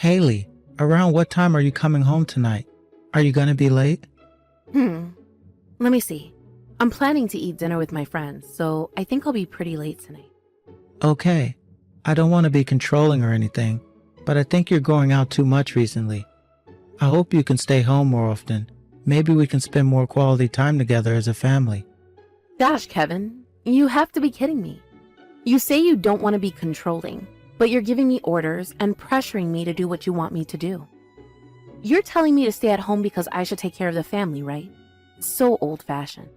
Haley, around what time are you coming home tonight? Are you gonna be late? Let me see. I'm planning to eat dinner with my friends, so I think I'll be pretty late tonight. Okay. I don't want to be controlling or anything, but I think you're going out too much recently. I hope you can stay home more often. Maybe we can spend more quality time together as a family. Gosh, Kevin, you have to be kidding me. You say you don't want to be controlling, but you're giving me orders and pressuring me to do what you want me to do. You're telling me to stay at home because I should take care of the family, right? So old-fashioned.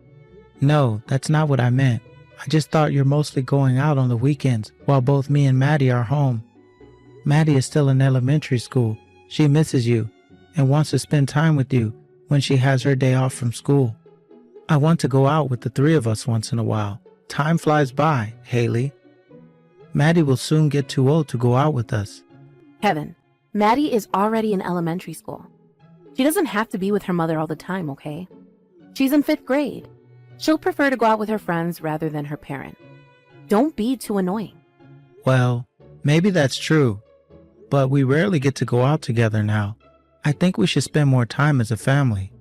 No, that's not what I meant. I just thought you're mostly going out on the weekends while both me and Maddie are home. Maddie is still in elementary school. She misses you and wants to spend time with you when she has her day off from school. I want to go out with the three of us once in a while. Time flies by, Haley. Maddie will soon get too old to go out with us. Kevin, Maddie is already in elementary school. She doesn't have to be with her mother all the time, okay? She's in 5th grade. She'll prefer to go out with her friends rather than her parent. Don't be too annoying. Well, maybe that's true, but we rarely get to go out together now. I think we should spend more time as a family.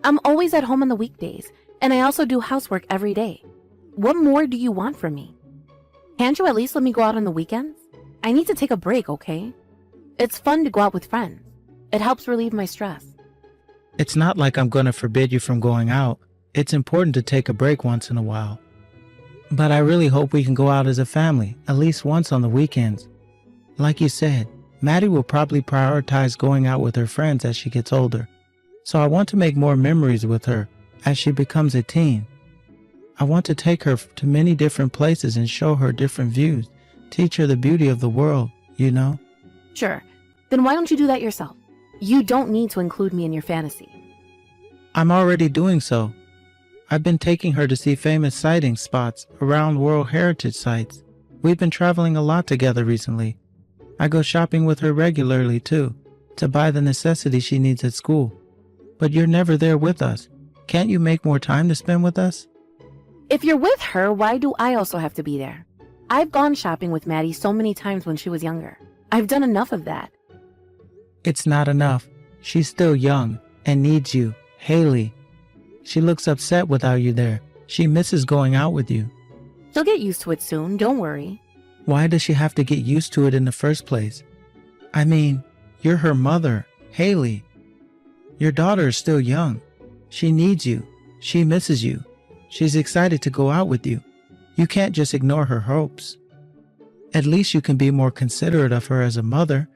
I'm always at home on the weekdays, and I also do housework every day. What more do you want from me? Can't you at least let me go out on the weekends? I need to take a break, okay? It's fun to go out with friends. It helps relieve my stress. It's not like I'm going to forbid you from going out. It's important to take a break once in a while. But I really hope we can go out as a family, at least once on the weekends. Like you said, Maddie will probably prioritize going out with her friends as she gets older. So I want to make more memories with her as she becomes a teen. I want to take her to many different places and show her different views, teach her the beauty of the world, you know? Sure. Then why don't you do that yourself? You don't need to include me in your fantasy. I'm already doing so. I've been taking her to see famous sighting spots around World Heritage sites. We've been traveling a lot together recently. I go shopping with her regularly too, to buy the necessities she needs at school. But you're never there with us. Can't you make more time to spend with us? If you're with her, why do I also have to be there? I've gone shopping with Maddie so many times when she was younger. I've done enough of that. It's not enough. She's still young and needs you, Haley. She looks upset without you there. She misses going out with you. She'll get used to it soon, don't worry. Why does she have to get used to it in the first place? I mean, you're her mother, Haley. Your daughter is still young. She needs you. She misses you. She's excited to go out with you. You can't just ignore her hopes. At least you can be more considerate of her as a mother.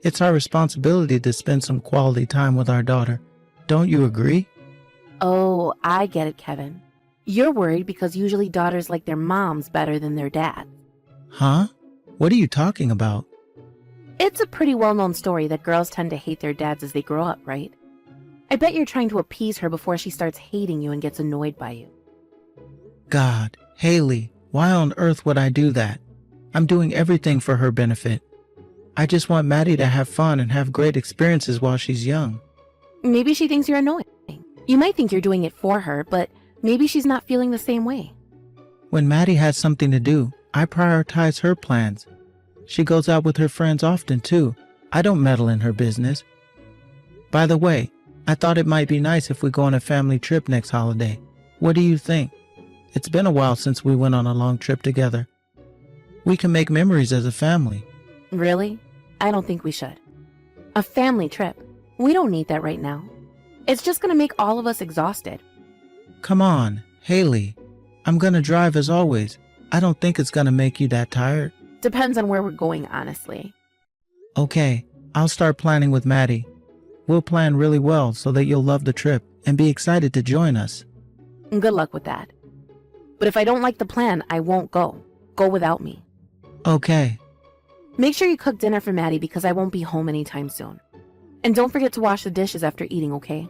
It's our responsibility to spend some quality time with our daughter. Don't you agree? Oh, I get it, Kevin. You're worried because usually daughters like their moms better than their dads. Huh? What are you talking about? It's a pretty well-known story that girls tend to hate their dads as they grow up, right? I bet you're trying to appease her before she starts hating you and gets annoyed by you. God, Haley, why on earth would I do that? I'm doing everything for her benefit. I just want Maddie to have fun and have great experiences while she's young. Maybe she thinks you're annoying. You might think you're doing it for her, but maybe she's not feeling the same way. When Maddie has something to do, I prioritize her plans. She goes out with her friends often too. I don't meddle in her business. By the way, I thought it might be nice if we go on a family trip next holiday. What do you think? It's been a while since we went on a long trip together. We can make memories as a family. Really? I don't think we should. A family trip? We don't need that right now. It's just gonna make all of us exhausted. Come on, Haley. I'm gonna drive as always. I don't think it's gonna make you that tired. Depends on where we're going, honestly. Okay, I'll start planning with Maddie. We'll plan really well so that you'll love the trip and be excited to join us. Good luck with that. But if I don't like the plan, I won't go. Go without me. Okay. Make sure you cook dinner for Maddie because I won't be home anytime soon. And don't forget to wash the dishes after eating, okay?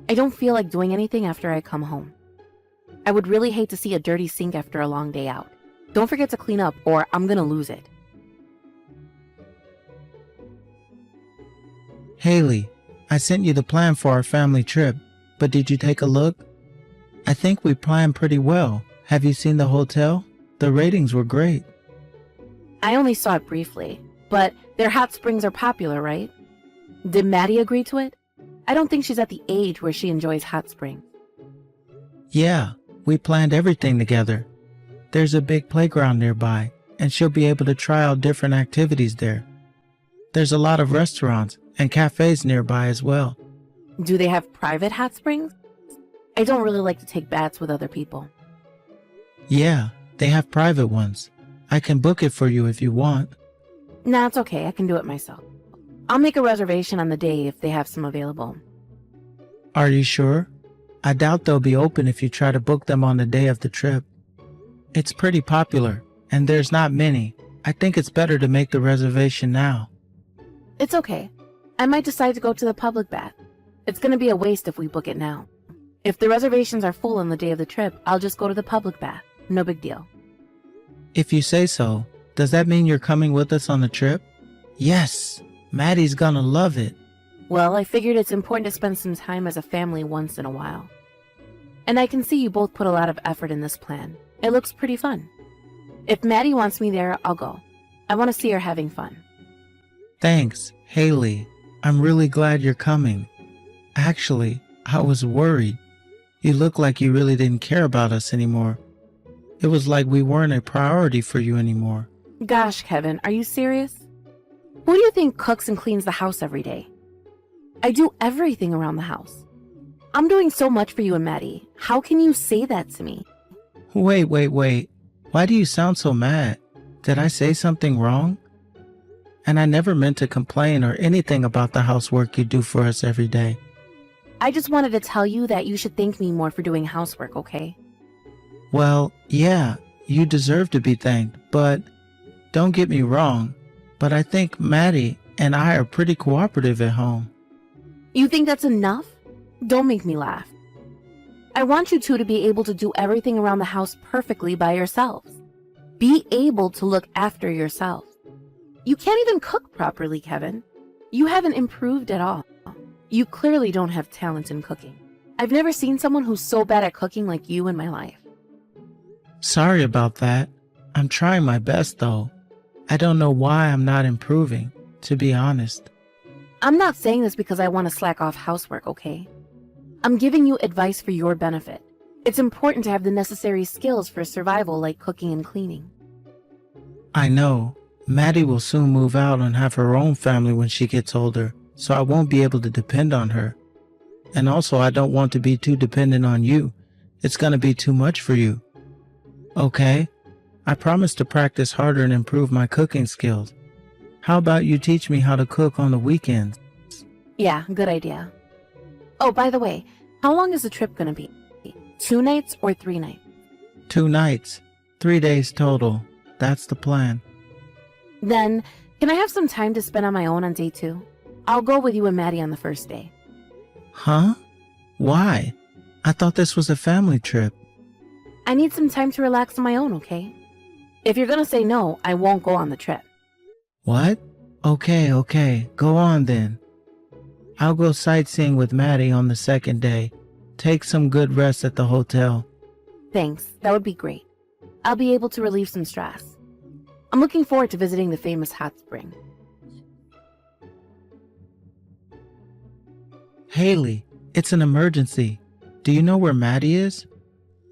I don't feel like doing anything after I come home. I would really hate to see a dirty sink after a long day out. Don't forget to clean up or I'm gonna lose it. Haley, I sent you the plan for our family trip, but did you take a look? I think we planned pretty well. Have you seen the hotel? The ratings were great. I only saw it briefly, but their hot springs are popular, right? Did Maddie agree to it? I don't think she's at the age where she enjoys hot springs. Yeah, we planned everything together. There's a big playground nearby, and she'll be able to try out different activities there. There's a lot of restaurants and cafes nearby as well. Do they have private hot springs? I don't really like to take baths with other people. Yeah, they have private ones. I can book it for you if you want. Nah, it's okay. I can do it myself. I'll make a reservation on the day if they have some available. Are you sure? I doubt they'll be open if you try to book them on the day of the trip. It's pretty popular, and there's not many. I think it's better to make the reservation now. It's okay. I might decide to go to the public bath. It's going to be a waste if we book it now. If the reservations are full on the day of the trip, I'll just go to the public bath. No big deal. If you say so, does that mean you're coming with us on the trip? Yes, Maddie's gonna love it. Well, I figured it's important to spend some time as a family once in a while. And I can see you both put a lot of effort in this plan. It looks pretty fun. If Maddie wants me there, I'll go. I want to see her having fun. Thanks, Haley. I'm really glad you're coming. Actually, I was worried. You look like you really didn't care about us anymore. It was like we weren't a priority for you anymore. Gosh, Kevin, are you serious? Who do you think cooks and cleans the house every day? I do everything around the house. I'm doing so much for you and Maddie. How can you say that to me? Wait. Why do you sound so mad? Did I say something wrong? And I never meant to complain or anything about the housework you do for us every day. I just wanted to tell you that you should thank me more for doing housework, okay? Well, yeah, you deserve to be thanked, but don't get me wrong, but I think Maddie and I are pretty cooperative at home. You think that's enough? Don't make me laugh. I want you two to be able to do everything around the house perfectly by yourselves. Be able to look after yourselves. You can't even cook properly, Kevin. You haven't improved at all. You clearly don't have talent in cooking. I've never seen someone who's so bad at cooking like you in my life. Sorry about that. I'm trying my best though. I don't know why I'm not improving, to be honest. I'm not saying this because I want to slack off housework, okay? I'm giving you advice for your benefit. It's important to have the necessary skills for survival like cooking and cleaning. I know. Maddie will soon move out and have her own family when she gets older, so I won't be able to depend on her. And also, I don't want to be too dependent on you. It's going to be too much for you. Okay? I promise to practice harder and improve my cooking skills. How about you teach me how to cook on the weekends? Yeah, good idea. Oh, by the way, how long is the trip going to be? 2 nights or 3 nights? 2 nights. 3 days total. That's the plan. Then, can I have some time to spend on my own on day 2? I'll go with you and Maddie on the first day. Huh? Why? I thought this was a family trip. I need some time to relax on my own, okay? If you're gonna say no, I won't go on the trip. What? Okay. Go on then. I'll go sightseeing with Maddie on the second day. Take some good rest at the hotel. Thanks, that would be great. I'll be able to relieve some stress. I'm looking forward to visiting the famous hot spring. Haley, it's an emergency. Do you know where Maddie is?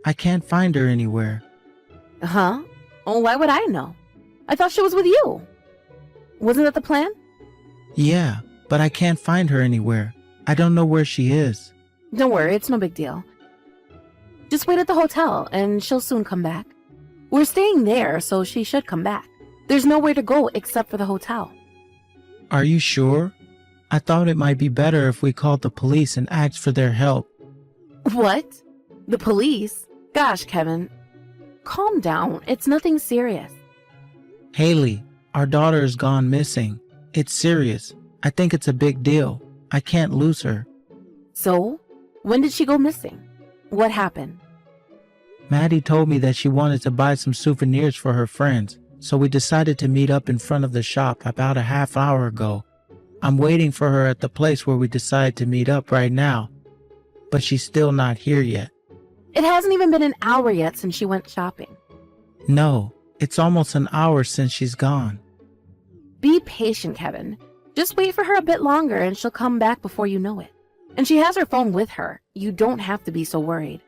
I can't find her anywhere. Huh? Oh, why would I know? I thought she was with you. Wasn't that the plan? Yeah, but I can't find her anywhere. I don't know where she is. Don't worry, it's no big deal. Just wait at the hotel and she'll soon come back. We're staying there, so she should come back. There's nowhere to go except for the hotel. Are you sure? I thought it might be better if we called the police and asked for their help. What? The police? Gosh, Kevin. Calm down. It's nothing serious. Haley, our daughter has gone missing. It's serious. I think it's a big deal. I can't lose her. So? When did she go missing? What happened? Maddie told me that she wanted to buy some souvenirs for her friends, so we decided to meet up in front of the shop about a half hour ago. I'm waiting for her at the place where we decided to meet up right now, but she's still not here yet. It hasn't even been an hour yet since she went shopping. No, it's almost an hour since she's gone. Be patient, Kevin. Just wait for her a bit longer and she'll come back before you know it. And she has her phone with her. You don't have to be so worried.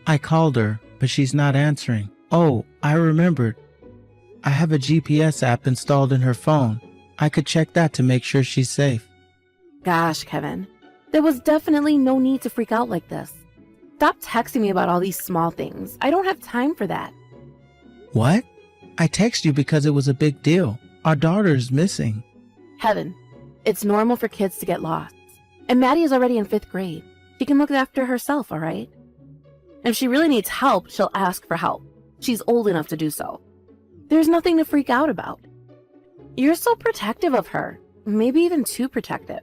I called her, but she's not answering. Oh, I remembered. I have a GPS app installed in her phone. I could check that to make sure she's safe. Gosh, Kevin, there was definitely no need to freak out like this. Stop texting me about all these small things. I don't have time for that. What? I texted you because it was a big deal. Our daughter is missing. Kevin, it's normal for kids to get lost. And Maddie is already in 5th grade. She can look after herself, all right? And if she really needs help, she'll ask for help. She's old enough to do so. There's nothing to freak out about. You're so protective of her. Maybe even too protective.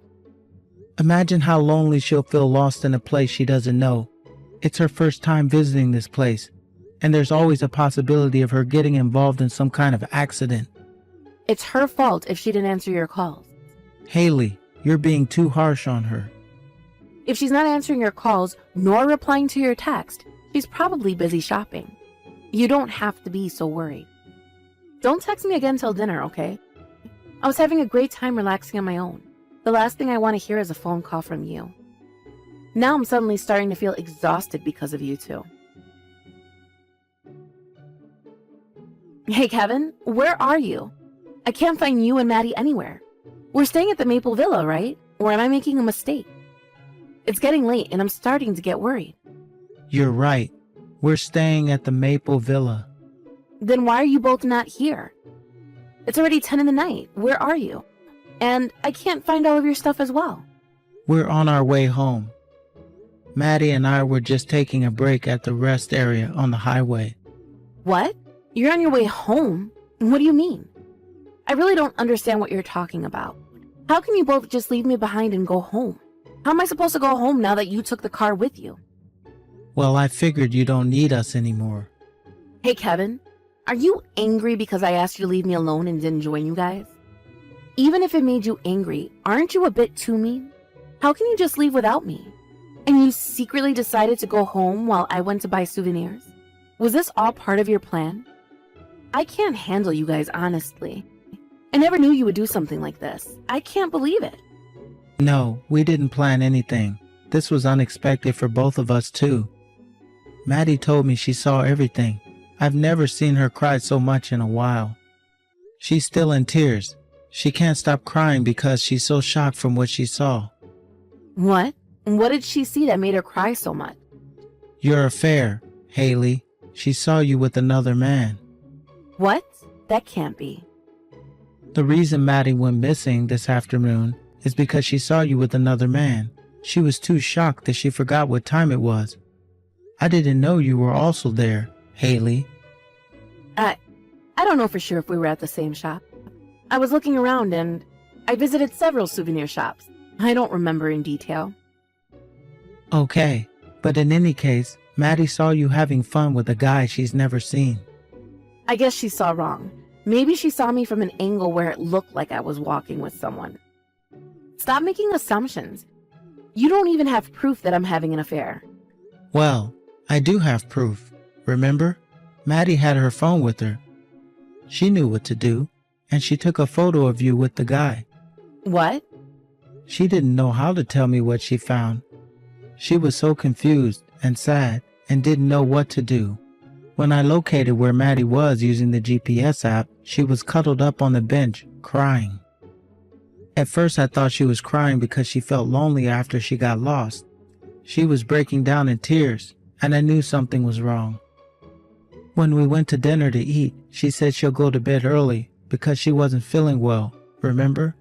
Imagine how lonely she'll feel lost in a place she doesn't know. It's her first time visiting this place, and there's always a possibility of her getting involved in some kind of accident. It's her fault if she didn't answer your calls. Haley, you're being too harsh on her. If she's not answering your calls nor replying to your text, she's probably busy shopping. You don't have to be so worried. Don't text me again till dinner, okay? I was having a great time relaxing on my own. The last thing I want to hear is a phone call from you. Now I'm suddenly starting to feel exhausted because of you two. Hey Kevin, where are you? I can't find you and Maddie anywhere. We're staying at the Maple Villa, right? Or am I making a mistake? It's getting late and I'm starting to get worried. You're right. We're staying at the Maple Villa. Then why are you both not here? It's already 10 in the night. Where are you? And I can't find all of your stuff as well. We're on our way home. Maddie and I were just taking a break at the rest area on the highway. What? You're on your way home? What do you mean? I really don't understand what you're talking about. How can you both just leave me behind and go home? How am I supposed to go home now that you took the car with you? Well, I figured you don't need us anymore. Hey Kevin, are you angry because I asked you to leave me alone and didn't join you guys? Even if it made you angry, aren't you a bit too mean? How can you just leave without me? And you secretly decided to go home while I went to buy souvenirs? Was this all part of your plan? I can't handle you guys, honestly. I never knew you would do something like this. I can't believe it. No, we didn't plan anything. This was unexpected for both of us too. Maddie told me she saw everything. I've never seen her cry so much in a while. She's still in tears. She can't stop crying because she's so shocked from what she saw. What? What did she see that made her cry so much? Your affair, Haley. She saw you with another man. What? That can't be. The reason Maddie went missing this afternoon is because she saw you with another man. She was too shocked that she forgot what time it was. I didn't know you were also there, Haley. I don't know for sure if we were at the same shop. I was looking around and I visited several souvenir shops. I don't remember in detail. Okay, but in any case, Maddie saw you having fun with a guy she's never seen. I guess she saw wrong. Maybe she saw me from an angle where it looked like I was walking with someone. Stop making assumptions. You don't even have proof that I'm having an affair. Well, I do have proof. Remember? Maddie had her phone with her. She knew what to do, and she took a photo of you with the guy. What? She didn't know how to tell me what she found. She was so confused and sad and didn't know what to do. When I located where Maddie was using the GPS app, she was cuddled up on the bench, crying. At first I thought she was crying because she felt lonely after she got lost. She was breaking down in tears, and I knew something was wrong. When we went to dinner to eat, she said she'll go to bed early because she wasn't feeling well, remember?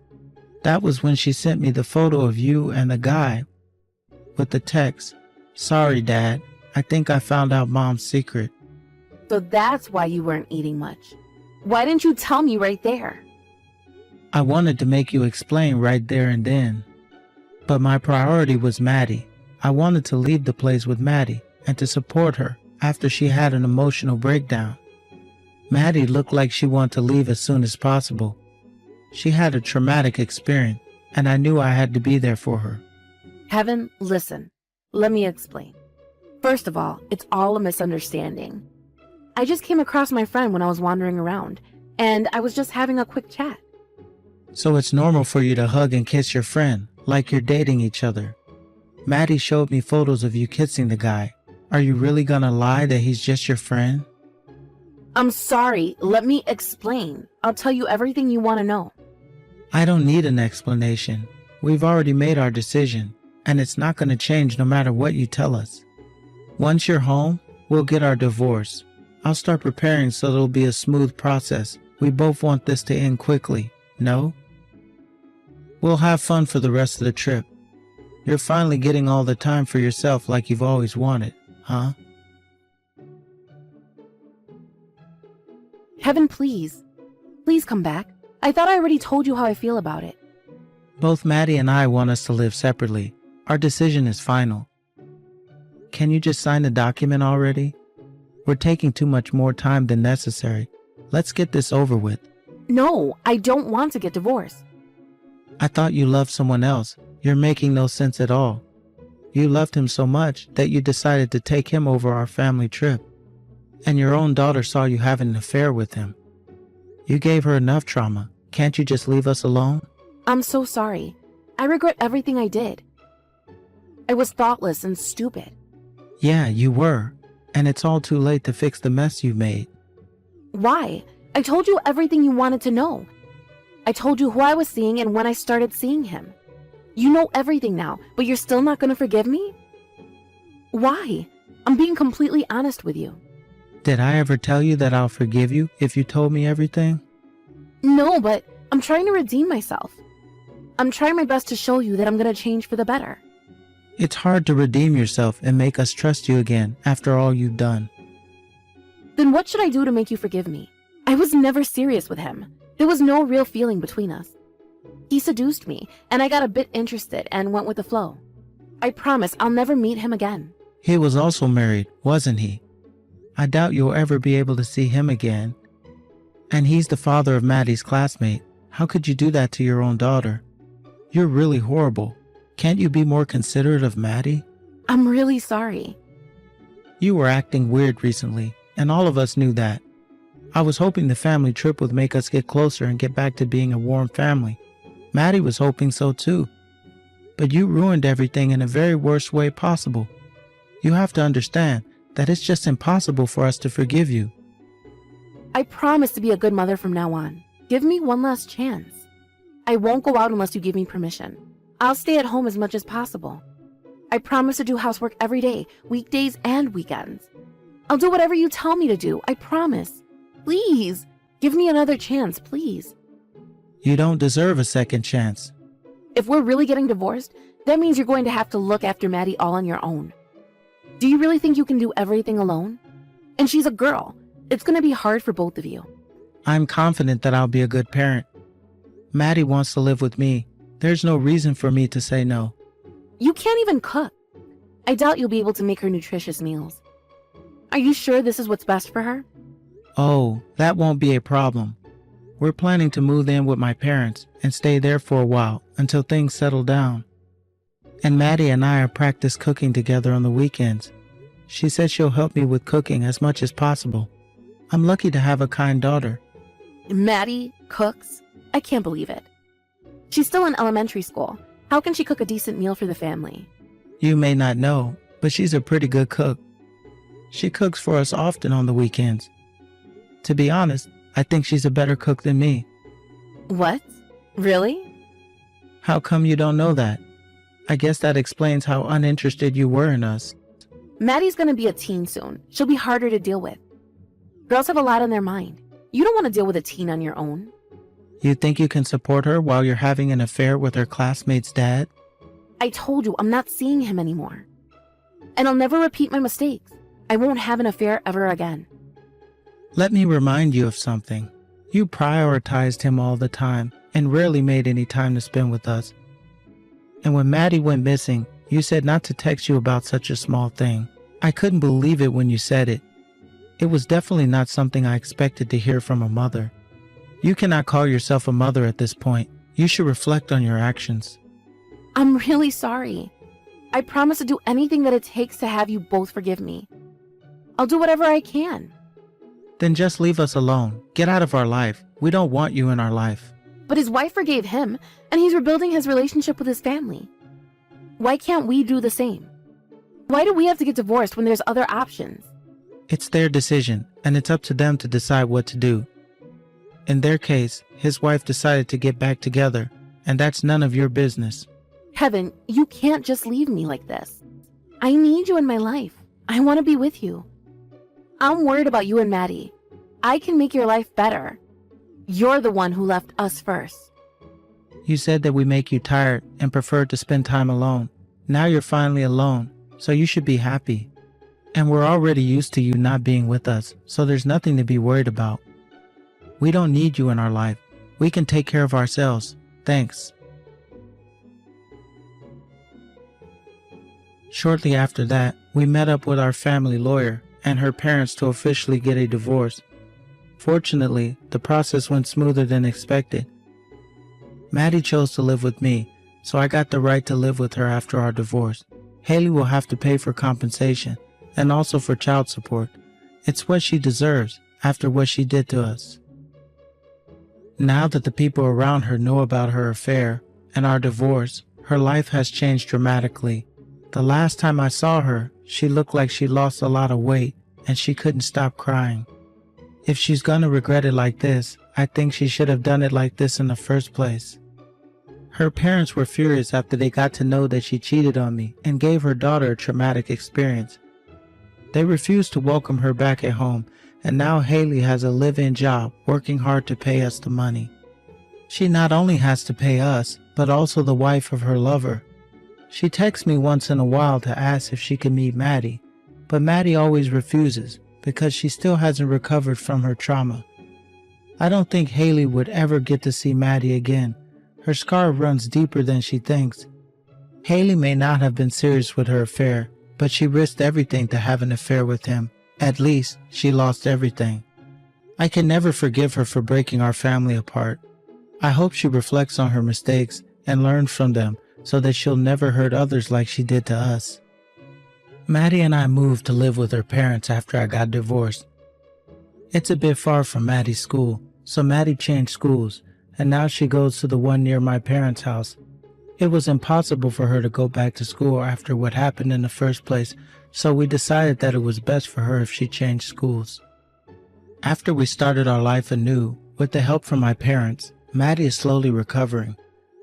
That was when she sent me the photo of you and the guy with the text, "Sorry, Dad, I think I found out Mom's secret." So that's why you weren't eating much. Why didn't you tell me right there? I wanted to make you explain right there and then. But my priority was Maddie. I wanted to leave the place with Maddie and to support her after she had an emotional breakdown. Maddie looked like she wanted to leave as soon as possible. She had a traumatic experience, and I knew I had to be there for her. Kevin, listen. Let me explain. First of all, it's all a misunderstanding. I just came across my friend when I was wandering around, and I was just having a quick chat. So it's normal for you to hug and kiss your friend, like you're dating each other. Maddie showed me photos of you kissing the guy. Are you really gonna lie that he's just your friend? I'm sorry, let me explain. I'll tell you everything you want to know. I don't need an explanation. We've already made our decision, and it's not gonna change no matter what you tell us. Once you're home, we'll get our divorce. I'll start preparing so it'll be a smooth process. We both want this to end quickly, no? We'll have fun for the rest of the trip. You're finally getting all the time for yourself like you've always wanted, huh? Kevin, please. Please come back. I thought I already told you how I feel about it. Both Maddie and I want us to live separately. Our decision is final. Can you just sign the document already? We're taking too much more time than necessary. Let's get this over with. No, I don't want to get divorced. I thought you loved someone else. You're making no sense at all. You loved him so much that you decided to take him over our family trip. And your own daughter saw you having an affair with him. You gave her enough trauma. Can't you just leave us alone? I'm so sorry. I regret everything I did. I was thoughtless and stupid. Yeah, you were. And it's all too late to fix the mess you made. Why? I told you everything you wanted to know. I told you who I was seeing and when I started seeing him. You know everything now, but you're still not going to forgive me? Why? I'm being completely honest with you. Did I ever tell you that I'll forgive you if you told me everything? No, but I'm trying to redeem myself. I'm trying my best to show you that I'm going to change for the better. It's hard to redeem yourself and make us trust you again after all you've done. Then what should I do to make you forgive me? I was never serious with him. There was no real feeling between us. He seduced me, and I got a bit interested and went with the flow. I promise I'll never meet him again. He was also married, wasn't he? I doubt you'll ever be able to see him again. And he's the father of Maddie's classmate. How could you do that to your own daughter? You're really horrible. Can't you be more considerate of Maddie? I'm really sorry. You were acting weird recently, and all of us knew that. I was hoping the family trip would make us get closer and get back to being a warm family. Maddie was hoping so too. But you ruined everything in the very worst way possible. You have to understand that it's just impossible for us to forgive you. I promise to be a good mother from now on. Give me one last chance. I won't go out unless you give me permission. I'll stay at home as much as possible. I promise to do housework every day, weekdays and weekends. I'll do whatever you tell me to do, I promise. Please, give me another chance, please. You don't deserve a second chance. If we're really getting divorced, that means you're going to have to look after Maddie all on your own. Do you really think you can do everything alone? And she's a girl. It's going to be hard for both of you. I'm confident that I'll be a good parent. Maddie wants to live with me. There's no reason for me to say no. You can't even cook. I doubt you'll be able to make her nutritious meals. Are you sure this is what's best for her? Oh, that won't be a problem. We're planning to move in with my parents and stay there for a while until things settle down. And Maddie and I have practiced cooking together on the weekends. She said she'll help me with cooking as much as possible. I'm lucky to have a kind daughter. Maddie cooks? I can't believe it. She's still in elementary school. How can she cook a decent meal for the family? You may not know, but she's a pretty good cook. She cooks for us often on the weekends. To be honest, I think she's a better cook than me. What? Really? How come you don't know that? I guess that explains how uninterested you were in us. Maddie's gonna be a teen soon. She'll be harder to deal with. Girls have a lot on their mind. You don't want to deal with a teen on your own. You think you can support her while you're having an affair with her classmate's dad? I told you I'm not seeing him anymore. And I'll never repeat my mistakes. I won't have an affair ever again. Let me remind you of something. You prioritized him all the time and rarely made any time to spend with us. And when Maddie went missing, you said not to text you about such a small thing. I couldn't believe it when you said it. It was definitely not something I expected to hear from a mother. You cannot call yourself a mother at this point. You should reflect on your actions. I'm really sorry. I promise to do anything that it takes to have you both forgive me. I'll do whatever I can. Then just leave us alone. Get out of our life. We don't want you in our life. But his wife forgave him, and he's rebuilding his relationship with his family. Why can't we do the same? Why do we have to get divorced when there's other options? It's their decision, and it's up to them to decide what to do. In their case, his wife decided to get back together, and that's none of your business. Kevin, you can't just leave me like this. I need you in my life. I want to be with you. I'm worried about you and Maddie. I can make your life better. You're the one who left us first. You said that we make you tired and prefer to spend time alone. Now you're finally alone, so you should be happy. And we're already used to you not being with us, so there's nothing to be worried about. We don't need you in our life. We can take care of ourselves. Thanks. Shortly after that, we met up with our family lawyer and her parents to officially get a divorce. Fortunately, the process went smoother than expected. Maddie chose to live with me, so I got the right to live with her after our divorce. Haley will have to pay for compensation and also for child support. It's what she deserves after what she did to us. Now that the people around her know about her affair and our divorce, her life has changed dramatically. The last time I saw her, she looked like she lost a lot of weight and she couldn't stop crying. If she's gonna regret it like this, I think she should have done it like this in the first place. Her parents were furious after they got to know that she cheated on me and gave her daughter a traumatic experience. They refused to welcome her back at home, and now Haley has a live-in job working hard to pay us the money. She not only has to pay us, but also the wife of her lover. She texts me once in a while to ask if she can meet Maddie, but Maddie always refuses because she still hasn't recovered from her trauma. I don't think Haley would ever get to see Maddie again. Her scar runs deeper than she thinks. Haley may not have been serious with her affair, but she risked everything to have an affair with him. At least, she lost everything. I can never forgive her for breaking our family apart. I hope she reflects on her mistakes and learns from them so that she'll never hurt others like she did to us. Maddie and I moved to live with her parents after I got divorced. It's a bit far from Maddie's school, so Maddie changed schools, and now she goes to the one near my parents' house. It was impossible for her to go back to school after what happened in the first place, so we decided that it was best for her if she changed schools. After we started our life anew, with the help from my parents, Maddie is slowly recovering.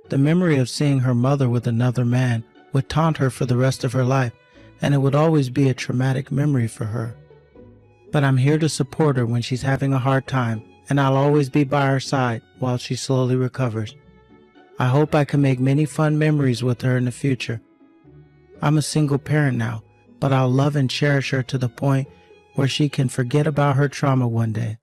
The memory of seeing her mother with another man would taunt her for the rest of her life, and it would always be a traumatic memory for her. But I'm here to support her when she's having a hard time, and I'll always be by her side while she slowly recovers. I hope I can make many fun memories with her in the future. I'm a single parent now, but I'll love and cherish her to the point where she can forget about her trauma one day.